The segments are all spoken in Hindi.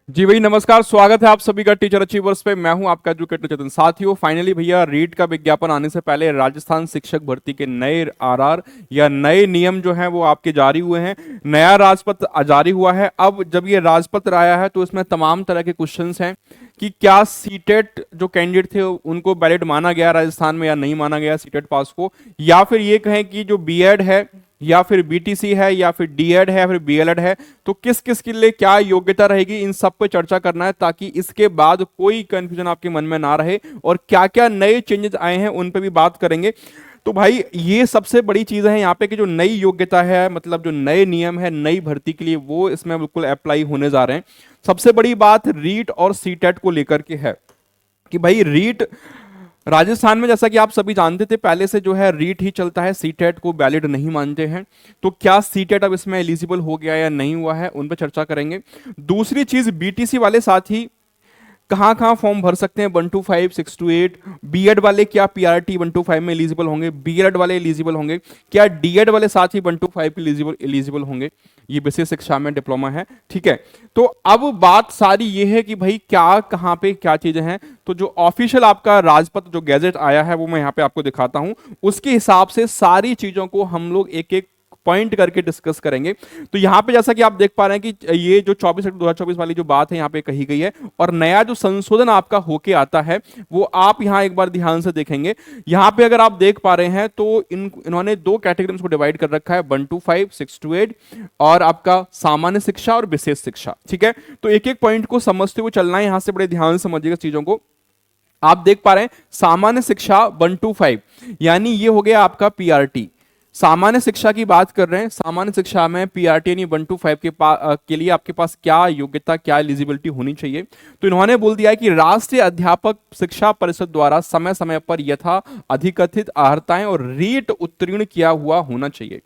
जी भाई नमस्कार, स्वागत है आप सभी का टीचर अचीवर्स पे। मैं हूं आपका एजुकेटर चेतन। साथियों, फाइनली भैया रीट का विज्ञापन आने से पहले राजस्थान शिक्षक भर्ती के नए आरआर या नए नियम जो हैं वो आपके जारी हुए हैं। नया राजपत्र जारी हुआ है। अब जब ये राजपत्र आया है तो इसमें तमाम तरह के क्वेश्चंस हैं कि क्या सीटेट जो कैंडिडेट थे उनको वैलिड माना गया राजस्थान में या नहीं माना गया सीटेट पास को, या फिर ये कहें कि जो बीएड है या फिर बीटीसी है या फिर डीएड है या फिर बीएलएड है, तो किस किस के लिए क्या योग्यता रहेगी, इन सब पे चर्चा करना है ताकि इसके बाद कोई कंफ्यूजन आपके मन में ना रहे। और क्या क्या नए चेंजेस आए हैं उन पे भी बात करेंगे। तो भाई ये सबसे बड़ी चीज है यहाँ पे कि जो नई योग्यता है, मतलब जो नए नियम है नई भर्ती के लिए, वो इसमें बिल्कुल अप्लाई होने जा रहे हैं। सबसे बड़ी बात रीट और सीटेट को लेकर के है कि भाई रीट राजस्थान में, जैसा कि आप सभी जानते थे, पहले से जो है रीट ही चलता है, सीटेट को वैलिड नहीं मानते हैं। तो क्या सीटेट अब इसमें एलिजिबल हो गया या नहीं हुआ है, उन पर चर्चा करेंगे। दूसरी चीज, बीटीसी वाले साथी कहाँ कहाँ फॉर्म भर सकते हैं, 1 to 5, 6 to 8। बीएड वाले क्या पीआरटी 1 to 5 में एलिजिबल होंगे, बीएड वाले एलिजिबल होंगे, क्या डीएड वाले साथ ही 1 to 5 एलिजिबल होंगे। ये विशेष शिक्षा में डिप्लोमा है, ठीक है। तो अब बात सारी ये है कि भाई क्या कहाँ पे क्या चीजें हैं। तो जो ऑफिशियल आपका राजपत्र जो गैजेट आया है वो मैं यहाँ पे आपको दिखाता हूं। उसके हिसाब से सारी चीजों को हम लोग एक एक पॉइंट करके डिस्कस करेंगे। तो यहां पे जैसा कि आप देख पा रहे हैं कि ये जो 24/2024 वाली जो बात है यहां पे कही गई है, और नया जो संशोधन आपका होके आता है वो आप यहां एक बार ध्यान से देखेंगे। यहां पे अगर आप देख पा रहे हैं तो इन्होंने दो कैटेगरीज को डिवाइड कर रखा है, 1 to 5, 6 to 8, और आपका सामान्य शिक्षा और विशेष शिक्षा, ठीक है। तो एक एक पॉइंट को समझते हुए चलना है, यहां से बड़े ध्यान से समझिएगा चीजों को। आप देख पा रहे हैं सामान्य शिक्षा 1 to 5, यानी ये हो गया आपका पीआरटी। सामान्य शिक्षा की बात कर रहे हैं, सामान्य शिक्षा में पीआरटी यानी 1 to 5 के लिए आपके पास क्या योग्यता, क्या एलिजिबिलिटी होनी चाहिए। तो इन्होंने बोल दिया है कि राष्ट्रीय अध्यापक शिक्षा परिषद द्वारा समय समय पर यथा अधिकथित अर्हताएं और रीट उत्तीर्ण किया हुआ होना चाहिए।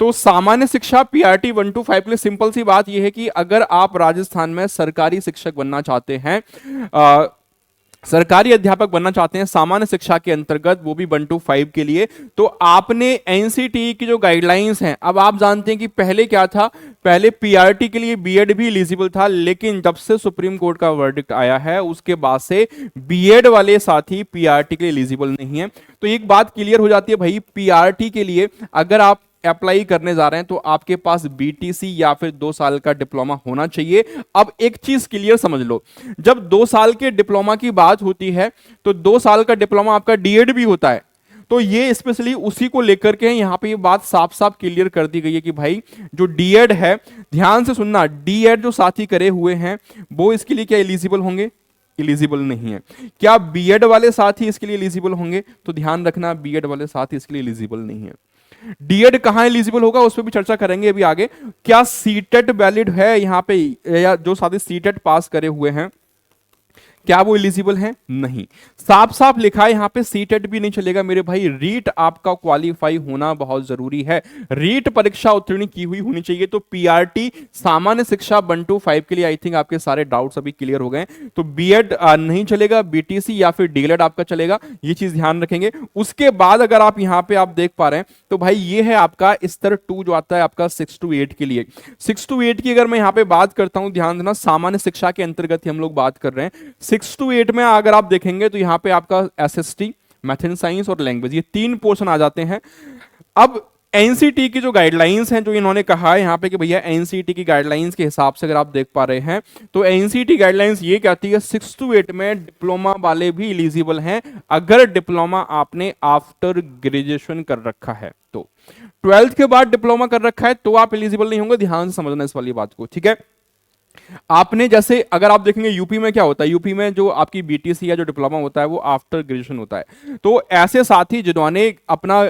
तो सामान्य शिक्षा पीआरटी 1 to 5 के लिए सिंपल सी बात यह है कि अगर आप राजस्थान में सरकारी शिक्षक बनना चाहते हैं, सरकारी अध्यापक बनना चाहते हैं सामान्य शिक्षा के अंतर्गत, वो भी 1 to 5 के लिए, तो आपने एनसीटी की जो गाइडलाइंस हैं, अब आप जानते हैं कि पहले क्या था, पहले पीआरटी के लिए बीएड भी एलिजिबल था, लेकिन जब से सुप्रीम कोर्ट का वर्डिक्ट आया है उसके बाद से बीएड वाले साथी पीआरटी के लिए एलिजिबल नहीं है। तो एक बात क्लियर हो जाती है भाई, पीआरटी के लिए अगर आप अप्लाई करने जा रहे हैं तो आपके पास बीटीसी या फिर 2 साल का डिप्लोमा होना चाहिए। अब एक चीज क्लियर समझ लो, जब 2 साल के डिप्लोमा की बात होती है तो 2 साल का डिप्लोमा आपका डीएड भी होता है। तो ये स्पेशली उसी को लेकर के यहां पे ये बात साफ साफ क्लियर कर दी गई है कि भाई जो डीएड है, ध्यान से सुनना, डीएड जो साथी करे हुए हैं वो इसके लिए क्या एलिजिबल होंगे, एलिजिबल नहीं है। क्या बीएड वाले साथी इसके लिए एलिजिबल होंगे, तो ध्यान रखना बीएड वाले साथी इसके लिए एलिजिबल नहीं है। डीएड कहां एलिजिबल होगा उस पर भी चर्चा करेंगे अभी आगे। क्या सीटेट वैलिड है यहां पे, या जो साथी सीटेट पास करे हुए हैं क्या वो एलिजिबल हैं, नहीं। साफ साफ लिखा है यहां पे सीटेट भी नहीं चलेगा मेरे भाई, रीट आपका क्वालिफाई होना बहुत जरूरी है, रीट परीक्षा उत्तीर्ण की हुई होनी चाहिए। तो पीआरटी सामान्य शिक्षा 1 to 5 के लिए आई थिंक आपके सारे डाउट्स अभी क्लियर हो गए। तो बीएड नहीं चलेगा, बीटीसी या फिर डीएलएड आपका चलेगा, ये चीज ध्यान रखेंगे। उसके बाद अगर आप यहां पे आप देख पा रहे हैं तो भाई ये है आपका स्तर 2 जो आता है आपका 6 to 8 के लिए। 6 to 8 की अगर मैं यहां पे बात करता हूं, ध्यान देना सामान्य शिक्षा के अंतर्गत ही हम लोग बात कर रहे हैं। 6 to 8 में अगर आप देखेंगे तो यहां पे आपका एसएसटी, मैथ एंड साइंस और लैंग्वेज, ये 3 पोर्शन आ जाते हैं। अब एनसीटी की जो गाइडलाइंस हैं, जो इन्होंने कहा है यहां पे कि भैया एनसीटी की गाइडलाइंस के हिसाब से अगर आप देख पा रहे हैं तो एनसीटी गाइडलाइंस ये कहती है 6 to 8 में डिप्लोमा वाले भी एलिजिबल हैं अगर डिप्लोमा आपने आफ्टर ग्रेजुएशन कर रखा है। तो 12th के बाद डिप्लोमा कर रखा है तो आप एलिजिबल नहीं होंगे, ध्यान से समझना इस वाली बात को, ठीक है। आपने जैसे अगर आप देखेंगे यूपी में क्या होता है, यूपी में जो आपकी बीटीसी या जो डिप्लोमा होता है वो आफ्टर ग्रेजुएशन होता है। तो ऐसे साथी जिन्होंने अपना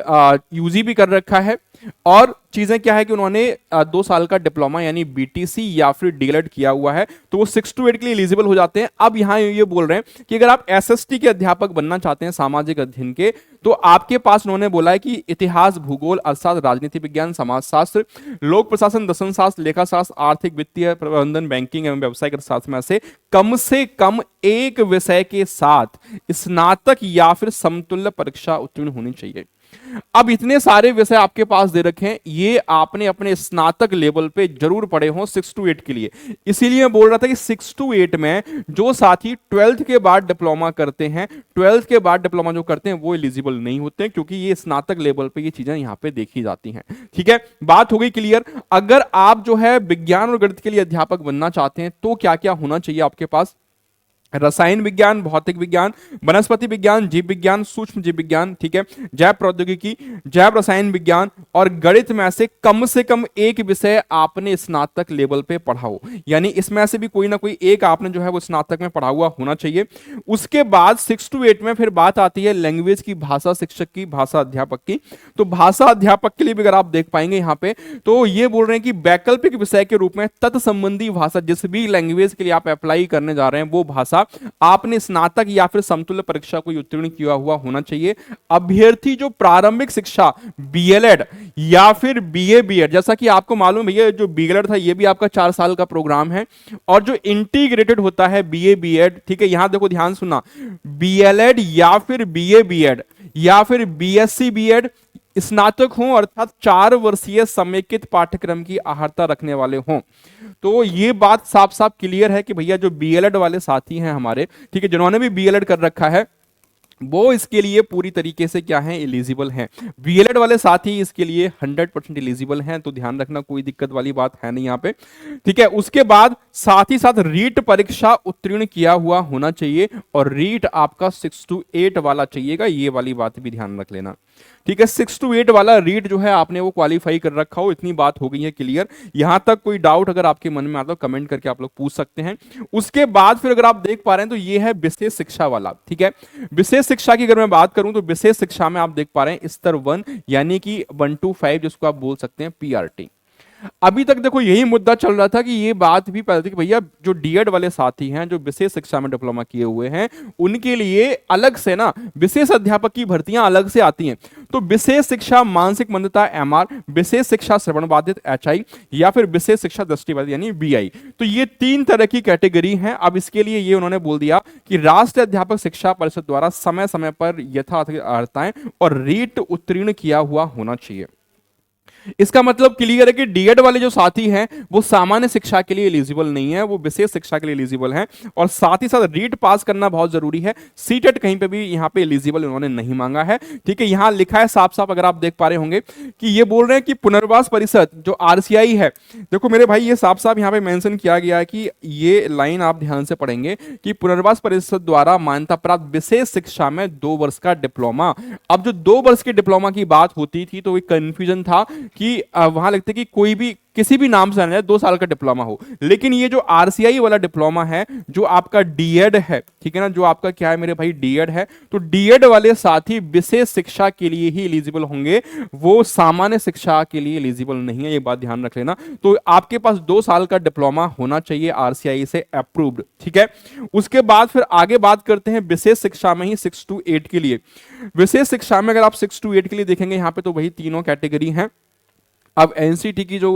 यूजी भी कर रखा है और चीजें क्या है कि उन्होंने 2 साल का डिप्लोमा यानी बीटीसी या फिर डीएलएड किया हुआ है, तो वो 6 to 8 के लिए एलिजिबल हो जाते हैं। अब यहां ये बोल रहे हैं कि अगर आप एसएसटी के अध्यापक बनना चाहते हैं सामाजिक अध्ययन के, तो आपके पास उन्होंने बोला है कि इतिहास, भूगोल, अर्थशास्त्र, राजनीति विज्ञान, समाजशास्त्र, लोक प्रशासन, दर्शन शास्त्र, लेखा शास्त्र, आर्थिक, वित्तीय प्रबंधन, बैंकिंग एवं व्यावसायिक अर्थशास्त्र में से कम एक विषय के साथ स्नातक या फिर समतुल्य परीक्षा उत्तीर्ण होनी चाहिए। अब इतने सारे विषय आपके पास दे रखे हैं, ये आपने अपने स्नातक लेवल पे जरूर पढ़े हो 6 to 8 के लिए। इसीलिए मैं बोल रहा था कि 6 to 8 में जो साथी 12th के बाद डिप्लोमा करते हैं, 12th के बाद डिप्लोमा जो करते हैं वो एलिजिबल नहीं होते हैं, क्योंकि ये स्नातक लेवल पे ये चीजें यहां पे देखी जाती हैं। ठीक है, बात हो गई क्लियर। अगर आप जो है विज्ञान और गणित के लिए अध्यापक बनना चाहते हैं तो क्या क्या होना चाहिए आपके पास? रसायन विज्ञान, भौतिक विज्ञान, वनस्पति विज्ञान, जीव विज्ञान, सूक्ष्म जीव विज्ञान, ठीक है, जैव प्रौद्योगिकी, जैव रसायन विज्ञान और गणित में से कम एक विषय आपने स्नातक लेवल पे पढ़ा हो। यानी इसमें से भी कोई ना कोई एक आपने जो है वो स्नातक में पढ़ा हुआ होना चाहिए। उसके बाद 6 to 8 में फिर बात आती है लैंग्वेज की, भाषा शिक्षक की, भाषा अध्यापक की। तो भाषा अध्यापक के लिए भी अगर आप देख पाएंगे यहाँ पे, तो ये बोल रहे हैं कि वैकल्पिक विषय के रूप में तत्संबंधी भाषा, जिस भी लैंग्वेज के लिए आप अप्लाई करने जा रहे हैं वो भाषा आपने स्नातक या फिर समतुल्य परीक्षा को उत्तीर्ण किया हुआ होना चाहिए। अभ्यर्थी जो प्रारंभिक शिक्षा बीएलएड या फिर बीए बीएड, जैसा कि आपको मालूम है ये जो बीएलएड था ये भी आपका 4 साल का प्रोग्राम है, और जो इंटीग्रेटेड होता है बीए बीएड, ठीक है, यहां देखो ध्यान सुनना, बीएलएड या फिर बीए बीएड या फिर बीएससी बीएड स्नातक हों, अर्थात 4 वर्षीय समेकित पाठ्यक्रम की अहर्ता रखने वाले हों। तो ये बात साफ साफ क्लियर है कि भैया जो बीएलएड वाले साथी हैं हमारे, ठीक है, जिन्होंने भी बीएलएड कर रखा है वो इसके लिए पूरी तरीके से क्या है, एलिजिबल हैं। बीएलएड वाले साथी इसके लिए 100% एलिजिबल हैं, तो ध्यान रखना, कोई दिक्कत वाली बात है नहीं यहाँ पे। ठीक है, उसके बाद साथ ही साथ रीट परीक्षा उत्तीर्ण किया हुआ होना चाहिए, और रीट आपका 6 to 8 वाला चाहिएगा, ये वाली बात भी ध्यान रख लेना। ठीक है, 6 to 8 वाला रीट जो है आपने वो क्वालिफाई कर रखा हो, इतनी बात हो गई है क्लियर। यहां तक कोई डाउट अगर आपके मन में आता हो कमेंट करके आप लोग पूछ सकते हैं। उसके बाद फिर अगर आप देख पा रहे हैं तो ये है विशेष शिक्षा वाला। ठीक है, विशेष शिक्षा की अगर मैं बात करूं तो विशेष शिक्षा में आप देख पा रहे हैं स्तर 1 यानी कि 1 to 5, जिसको आप बोल सकते हैं पीआरटी। अभी तक देखो यही मुद्दा चल रहा था कि ये बात भी पता थी कि भैया जो डीएड वाले साथी हैं जो विशेष शिक्षा में डिप्लोमा किए हुए हैं उनके लिए अलग से ना विशेष अध्यापक की भर्तियां अलग से आती हैं। तो विशेष शिक्षा मानसिक मंदता एमआर, विशेष शिक्षा श्रवण बाधित एचआई या फिर विशेष शिक्षा दृष्टिबाधित यानी बीआई, तो ये 3 तरह की कैटेगरी हैं। अब इसके लिए ये उन्होंने बोल दिया कि राष्ट्रीय अध्यापक शिक्षा परिषद द्वारा समय समय पर यथार्थ अर्हताएं और रीट उत्तीर्ण किया हुआ होना चाहिए। इसका मतलब क्लियर है कि डीएड वाले जो साथी हैं वो सामान्य शिक्षा के लिए एलिजिबल नहीं है, वो विशेष शिक्षा के लिए एलिजिबल हैं, और साथ ही साथ रीट पास करना बहुत जरूरी है। सीटेट कहीं पे भी यहां पे एलिजिबल उन्होंने नहीं मांगा है। ठीक है, यहां लिखा है साफ साफ, अगर आप देख पा रहे होंगे कि ये बोल रहे हैं कि पुनर्वास परिषद जो आरसीआई है, देखो मेरे भाई ये साफ साफ यहां पे मेंशन किया गया है कि ये लाइन आप ध्यान से पढ़ेंगे कि पुनर्वास परिषद द्वारा मान्यता प्राप्त विशेष शिक्षा में 2 वर्ष का डिप्लोमा। अब जो 2 वर्ष के डिप्लोमा की बात होती थी तो एक कंफ्यूजन था कि वहां लगता है कि कोई भी किसी भी नाम से आने 2 साल का डिप्लोमा हो, लेकिन ये जो आरसीआई वाला डिप्लोमा है जो आपका डीएड है, ठीक है ना, जो आपका क्या है मेरे भाई डीएड है, तो डीएड वाले साथी विशेष शिक्षा के लिए ही एलिजिबल होंगे, वो सामान्य शिक्षा के लिए एलिजिबल नहीं है, ये बात ध्यान रख लेना। तो आपके पास 2 साल का डिप्लोमा होना चाहिए आरसीआई से अप्रूव्ड। ठीक है, उसके बाद फिर आगे बात करते हैं विशेष शिक्षा में ही 6 to 8 के लिए। विशेष शिक्षा में अगर आप 6 to 8 के लिए देखेंगे यहां पे तो वही तीनों कैटेगरी हैं। अब एनसीटी की जो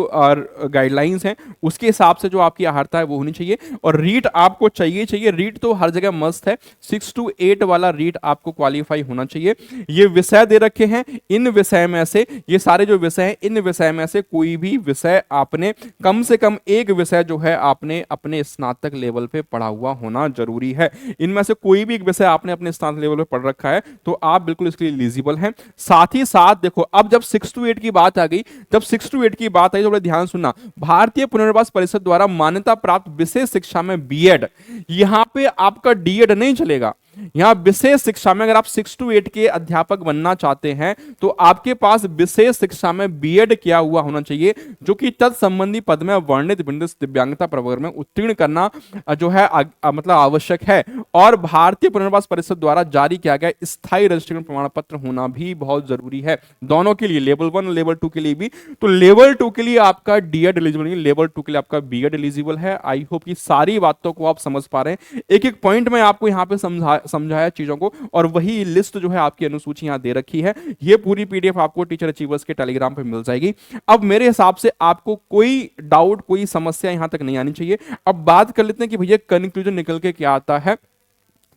गाइडलाइंस हैं उसके हिसाब से जो आपकी अहर्ता है वो होनी चाहिए, और रीट आपको चाहिए। रीट तो हर जगह मस्त है, 6 to 8 वाला रीट आपको क्वालिफाई होना चाहिए। ये विषय दे रखे हैं, इन विषय में से ये सारे जो विषय हैं इन विषय में से कोई भी विषय आपने कम से कम एक विषय जो है आपने अपने स्नातक लेवल पे पढ़ा हुआ होना जरूरी है। इनमें से कोई भी एक विषय आपने अपने स्नातक लेवल पे पढ़ रखा है तो आप बिल्कुल इसके लिए एलिजिबल हैं। साथ ही साथ देखो अब जब 6 to 8 की बात आ गई, जब 6 to 8 की बात आई तो बड़े ध्यान सुनना, भारतीय पुनर्वास परिषद द्वारा मान्यता प्राप्त विशेष शिक्षा में बीएड, यहां पे आपका डीएड नहीं चलेगा। यहां विशेष शिक्षा में अगर आप 6 to 8 के अध्यापक बनना चाहते हैं तो आपके पास विशेष शिक्षा में बीएड किया हुआ होना चाहिए, जो कि तत्संबंधी पद में वर्णित बिंदु दिव्यांगता प्रवर्ग में उत्तीर्ण करना जो है मतलब आवश्यक है, और भारतीय पुनर्वास परिषद द्वारा जारी किया गया स्थायी रजिस्ट्रेशन प्रमाण पत्र होना भी बहुत जरूरी है, दोनों के लिए, लेवल 1 लेवल 2 के लिए भी। तो लेवल 2 के लिए आपका डीएड एलिजिबल नहीं, लेवल 2 के लिए आपका बीएड एलिजिबल है। आई होप कि सारी बातों को आप समझ पा रहे हैं, एक एक पॉइंट में आपको यहां पे समझाया चीजों को, और वही लिस्ट जो है आपकी अनुसूची यहां दे रखी है। ये पूरी पीडीएफ आपको टीचर अचीवर्स के टेलीग्राम पे मिल जाएगी। अब मेरे हिसाब से आपको कोई डाउट कोई समस्या यहां तक नहीं आनी चाहिए। अब बात कर लेते हैं कि भैया कंक्लूजन निकल के क्या आता है।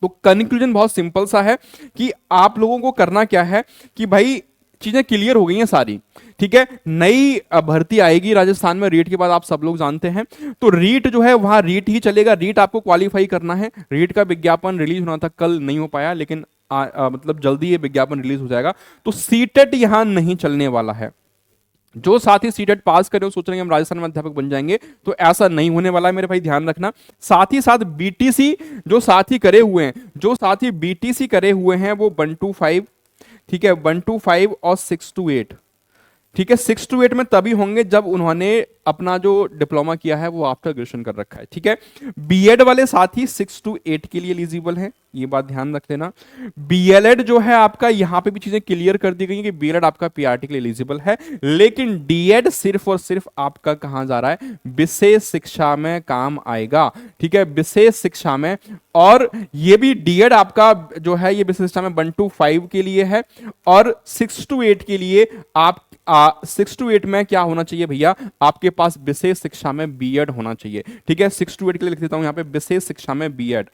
तो कंक्लूजन बहुत सिंपल सा है कि आप लोगों को करना क्या है कि भाई चीजें क्लियर हो गई हैं सारी। ठीक है, नई भर्ती आएगी राजस्थान में रीट के बाद, आप सब लोग जानते हैं। तो रीट जो है वहां रीट ही चलेगा, रीट आपको क्वालिफाई करना है। रीट का विज्ञापन रिलीज होना था, कल नहीं हो पाया, लेकिन मतलब जल्दी ये विज्ञापन रिलीज हो जाएगा। तो सीटेट यहां नहीं चलने वाला है। जो साथी सीटेट पास करे वो सोच रहे हैं हम राजस्थान में अध्यापक बन जाएंगे, तो ऐसा नहीं होने वाला है मेरे भाई, ध्यान रखना। साथ ही साथ बीटीसी जो साथी करे हुए हैं, जो साथी बीटीसी करे हुए हैं वो 1 to 5, ठीक है, 1 to 5 और 6 to 8, ठीक है। 6 to 8 में तभी होंगे जब उन्होंने अपना जो डिप्लोमा किया है वो आफ्टर ग्रेजुएशन कर रखा है, ठीक है। बीएड वाले साथी 6 to 8 के लिए एलिजिबल हैं, ये बात ध्यान रख लेना। बीएलएड जो है आपका, यहां पे भी चीजें क्लियर कर दी गई हैं कि बीएलएड आपका पीआरटी के लिए एलिजिबल है, लेकिन डीएड सिर्फ और सिर्फ आपका कहां जा रहा है, विशेष शिक्षा में काम आएगा, ठीक है, विशेष शिक्षा में। और ये भी डीएड आपका जो है ये विशेष शिक्षा में 1 to 5 के लिए है, और 6 to 8 के लिए आप 6 to 8 में क्या होना चाहिए भैया, आपके पास विशेष शिक्षा में बीएड होना चाहिए, ठीक है। 6 to 8 के लिए लिख देता हूं यहां पे विशेष शिक्षा में बीएड।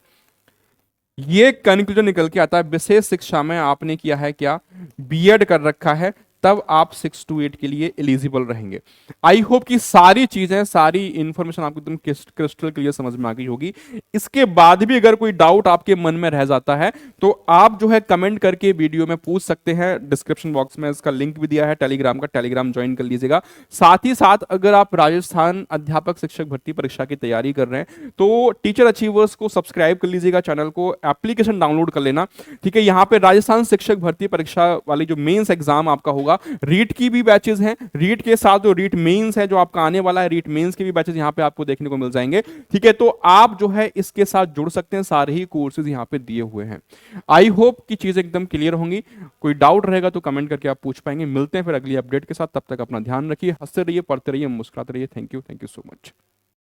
ये कंक्लूजन निकल के आता है, विशेष शिक्षा में आपने किया है क्या, बीएड कर रखा है, तब आप 6 to 8 के लिए एलिजिबल रहेंगे। आई होप कि सारी चीजें, सारी इंफॉर्मेशन आपको एकदम क्रिस्टल क्लियर समझ में आ गई होगी। इसके बाद भी अगर कोई डाउट आपके मन में रह जाता है तो आप जो है कमेंट करके वीडियो में पूछ सकते हैं। डिस्क्रिप्शन बॉक्स में इसका लिंक भी दिया है टेलीग्राम का, टेलीग्राम ज्वाइन कर लीजिएगा। साथ ही साथ अगर आप राजस्थान अध्यापक शिक्षक भर्ती परीक्षा की तैयारी कर रहे हैं तो टीचर अचीवर्स को सब्सक्राइब कर लीजिएगा, चैनल को, एप्लीकेशन डाउनलोड कर लेना, ठीक है। यहाँ पे राजस्थान शिक्षक भर्ती परीक्षा वाली जो मेंस एग्जाम आपका होगा, रीट की भी बैचेस हैं, रीट के साथ जो रीट मेंस है जो आपका आने वाला है, रीट मेंस के भी बैचेस यहां पे आपको देखने को मिल जाएंगे, ठीक है। तो आप जो है इसके साथ जुड़ सकते हैं, सारे ही कोर्सेज यहां पे दिए हुए हैं। आई होप कि चीजें एकदम क्लियर होंगी। कोई डाउट रहेगा तो कमेंट करके आप पूछ पाएंगे। मिलते हैं फिर अगली अपडेट के साथ, तब तक अपना ध्यान रखिए, हंसते रहिए, पढ़ते रहिए, मुस्कुराते रहिए। Thank you so much.